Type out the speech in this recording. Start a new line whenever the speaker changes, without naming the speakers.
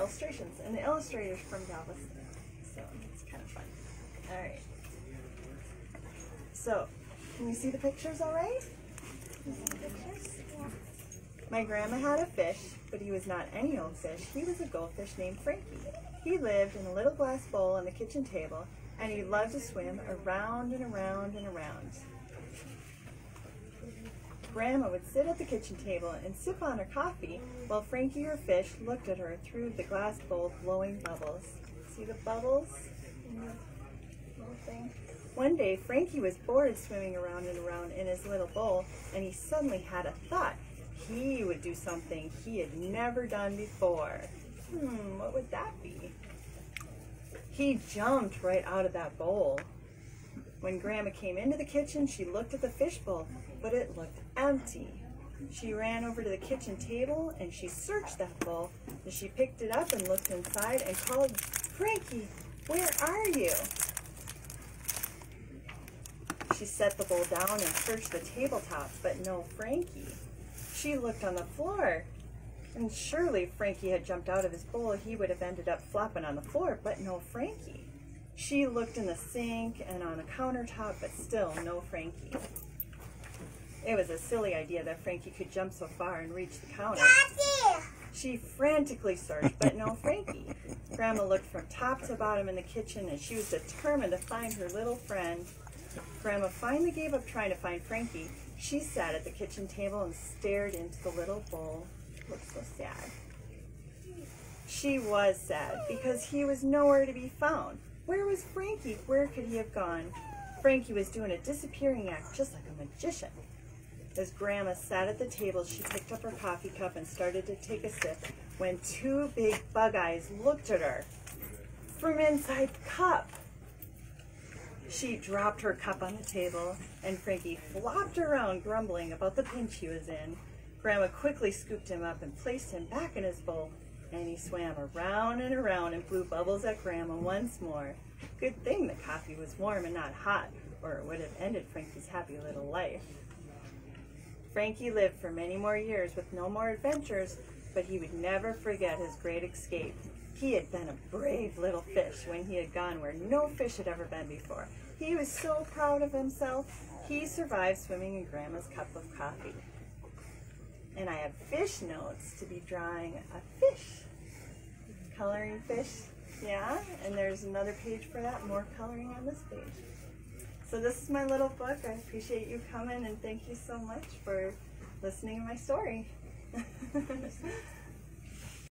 illustrations, and the illustrator's from Galveston, so it's kind of fun. All right. So, can you see the pictures all right? Can you see the pictures? Yeah. My grandma had a fish, but he was not any old fish. He was a goldfish named Frankie. He lived in a little glass bowl on the kitchen table, and he loved to swim around and around and around. Grandma would sit at the kitchen table and sip on her coffee while Frankie, her fish, looked at her through the glass bowl blowing bubbles. See the bubbles in the little thing? One day, Frankie was bored swimming around and around in his little bowl, and he suddenly had a thought. He would do something he had never done before. What would that be? He jumped right out of that bowl. When Grandma came into the kitchen, she looked at the fish bowl, but it looked empty. She ran over to the kitchen table and she searched that bowl. And she picked it up and looked inside and called, "Frankie, where are you?" She set the bowl down and searched the tabletop, but no Frankie. She looked on the floor, and surely if Frankie had jumped out of his bowl, he would have ended up flopping on the floor, but no Frankie. She looked in the sink and on the countertop, but still no Frankie. It was a silly idea that Frankie could jump so far and reach the counter. Daddy! She frantically searched, but no Frankie. Grandma looked from top to bottom in the kitchen, and she was determined to find her little friend. Grandma finally gave up trying to find Frankie. She sat at the kitchen table and stared into the little bowl. Looked so sad. She was sad because he was nowhere to be found. Where was Frankie? Where could he have gone? Frankie was doing a disappearing act just like a magician. As Grandma sat at the table, she picked up her coffee cup and started to take a sip when two big bug eyes looked at her from inside the cup. She dropped her cup on the table, and Frankie flopped around, grumbling about the pinch he was in. Grandma quickly scooped him up and placed him back in his bowl, and he swam around and around and blew bubbles at Grandma once more. Good thing the coffee was warm and not hot, or it would have ended Frankie's happy little life. Frankie lived for many more years with no more adventures, but he would never forget his great escape. He had been a brave little fish when he had gone where no fish had ever been before. He was so proud of himself. He survived swimming in Grandma's cup of coffee. And I have fish notes to be drawing a fish. Coloring fish, yeah, and there's another page for that, more coloring on this page. So this is my little book. I appreciate you coming, and thank you so much for listening to my story.